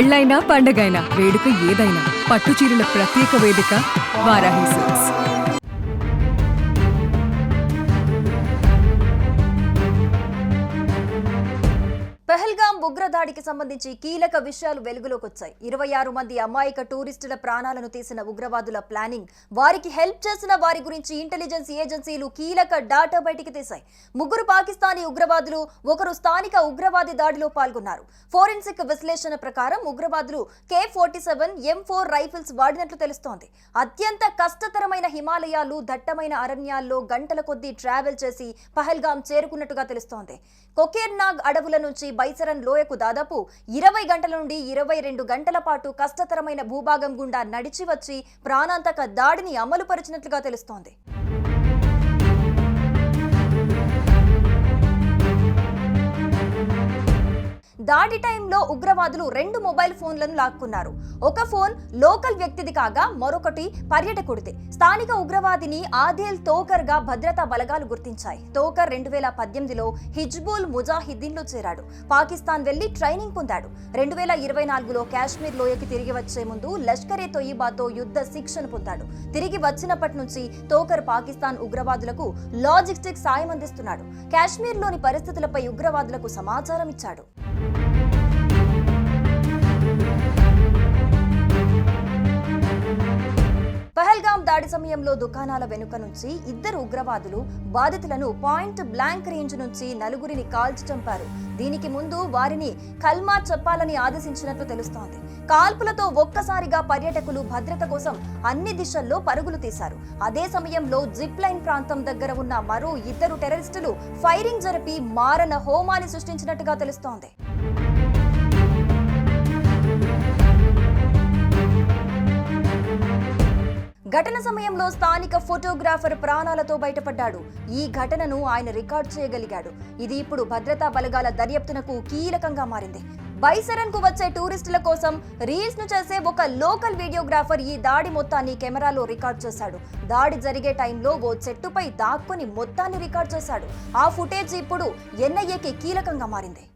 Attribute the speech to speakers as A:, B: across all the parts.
A: పెళ్ళైనా పండగైనా వేడుక ఏదైనా పట్టు చీరల ప్రత్యేక వేదిక వారాహి సిల్క్స్.
B: పహల్గాం ఉగ్రదాడికి సంబంధించి కీలక విషయాలు వెలుగులోకి వచ్చాయి. 26 మంది అమాయక టూరిస్టుల ప్రాణాలను తీసిన ఉగ్రవాదుల ప్లానింగ్, వారికి హెల్ప్ చేసిన వారి గురించి ఇంటెలిజెన్స్ ఏజెన్సీలు కీలక డాటా బయటికి తీశాయి. 3 పాకిస్తానీ ఉగ్రవాదులు, 1 స్థానిక ఉగ్రవాది దాడిలో పాల్గొన్నారు. ఫోరెన్సిక్ విశ్లేషణ ప్రకారం ఉగ్రవాదులు K47 M4 రైఫిల్స్ వాడినట్లు తెలుస్తోంది. అత్యంత కష్టతరమైన హిమాలయాలు, దట్టమైన అరణ్యాల్లో గంటల కొద్దీ ట్రావెల్ చేసి పహల్గాం చేరుకున్నట్టుగా తెలుస్తోంది. కొకేర్నాగ్ అడవుల నుంచి బైసరన్ లోయకు దాదాపు 20 గంటల నుండి 22 గంటల పాటు కష్టతరమైన భూభాగం గుండా నడిచి వచ్చి ప్రాణాంతక దాడిని అమలుపరిచినట్లుగా తెలుస్తోంది. దాడి టైంలో ఉగ్రవాదులు 2 మొబైల్ ఫోన్లను లాక్కున్నారు. ఒక ఫోన్ లోకల్ వ్యక్తిది కాగా మరొకటి పర్యటకుడిది. స్థానిక ఉగ్రవాదిని ఆదిల్ తోకర్ గా భద్రతా బలగాలు గుర్తించాయి. తోకర్ 2018లో హిజ్బుల్ ముజాహిద్దీన్లో చేరాడు. పాకిస్తాన్ వెళ్లి ట్రైనింగ్ పొందాడు. 2024లో కాశ్మీర్ లోయకి తిరిగి వచ్చే ముందు లష్కరే తొయిబాతో యుద్ధ శిక్షణ పొందాడు. తిరిగి వచ్చినప్పటి నుంచి తోకర్ పాకిస్తాన్ ఉగ్రవాదులకు లాజిస్టిక్స్ సాయం అందిస్తున్నాడు. కాశ్మీర్లోని పరిస్థితులపై ఉగ్రవాదులకు సమాచారం ఇచ్చాడు. పహల్గాం దాడి సమయంలో దుకాణాల వెనుక నుంచి 2 ఉగ్రవాదులు బాధితులను పాయింట్ బ్లాంక్ రేంజ్ నుంచి 4 కాల్చి చంపారు. దీనికి ముందు వారిని కల్మా చెప్పాలని ఆదేశించినట్లు తెలుస్తోంది. కాల్పులతో ఒక్కసారిగా పర్యాటకులు భద్రత కోసం అన్ని దిశల్లో పరుగులు తీశారు. అదే సమయంలో జిప్ లైన్ ప్రాంతం దగ్గర ఉన్న మరో 2 టెర్రరిస్టులు ఫైరింగ్ జరిపి మారణ హోమాన్ని సృష్టించినట్టుగా తెలుస్తోంది. ఘటన సమయంలో స్థానిక ఫోటోగ్రాఫర్ ప్రాణాలతో బయటపడ్డాడు. ఈ ఘటనను ఆయన రికార్డ్ చేయగలిగాడు. ఇది ఇప్పుడు భద్రతా బలగాల దర్యాప్తునకు కీలకంగా మారింది. బైసరన్ కు వచ్చే టూరిస్టుల కోసం రీల్స్ ను చేసే ఒక లోకల్ వీడియోగ్రాఫర్ ఈ దాడి మొత్తాన్ని కెమెరాలో రికార్డ్ చేశాడు. దాడి జరిగే టైంలో ఓ చెట్టుపై దాక్కుని మొత్తాన్ని రికార్డ్ చేశాడు. ఆ ఫుటేజ్ ఇప్పుడు ఎన్ఐఏకి కీలకంగా మారింది.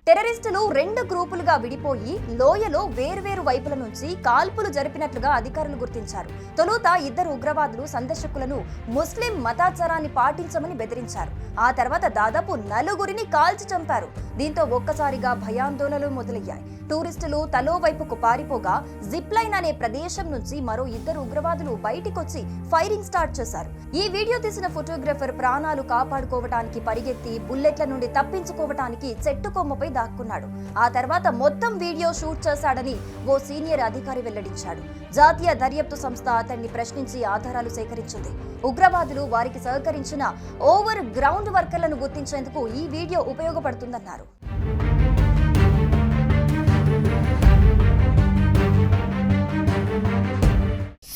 B: టెర్రరిస్టులు 2 గ్రూపులుగా విడిపోయి లోయలో వేర్వేరు వైపుల నుంచి కాల్పులు జరిపినట్లుగా అధికారులు గుర్తించారు. తొలుత 2 ఉగ్రవాదులు సందర్శకులను ముస్లిం మతాచారాన్ని పాటించమని బెదిరించారు. ఆ తర్వాత దాదాపు 4 కాల్చి చంపారు. దీంతో ఒక్కసారిగా భయాందోళనలు మొదలయ్యాయి. టూరిస్టులు తలో వైపుకు పారిపోగా జిప్ లైన్ అనే ప్రదేశం నుంచి మరో 2 ఉగ్రవాదులు బయటికొచ్చి ఫైరింగ్ స్టార్ట్ చేశారు. ఈ వీడియో తీసిన ఫోటోగ్రాఫర్ ప్రాణాలు కాపాడుకోవడానికి పరిగెత్తి బుల్లెట్ల నుండి తప్పించుకోవడానికి చెట్టు కొమ్మపై దాక్కున్నాడు. ఆ తర్వాత మొత్తం వీడియో షూట్ చేశాడని ఓ సీనియర్ అధికారి వెల్లడించాడు. జాతీయ దర్యాప్తు సంస్థ అతన్ని ప్రశ్నించి ఆధారాలు సేకరించింది. ఉగ్రవాదులు వారికి సహకరించిన ఓవర్ గ్రౌండ్ వర్కర్లను గుర్తించేందుకు ఈ వీడియో ఉపయోగపడుతుందన్నారు.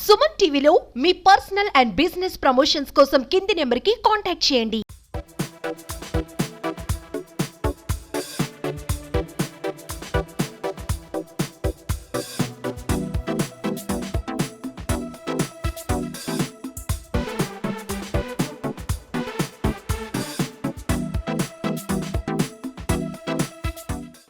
C: సుమన్ టీవీలో మీ పర్సనల్ అండ్ బిజినెస్ ప్రమోషన్స్ కోసం కింది నెంబర్కి కాంటాక్ట్ చేయండి.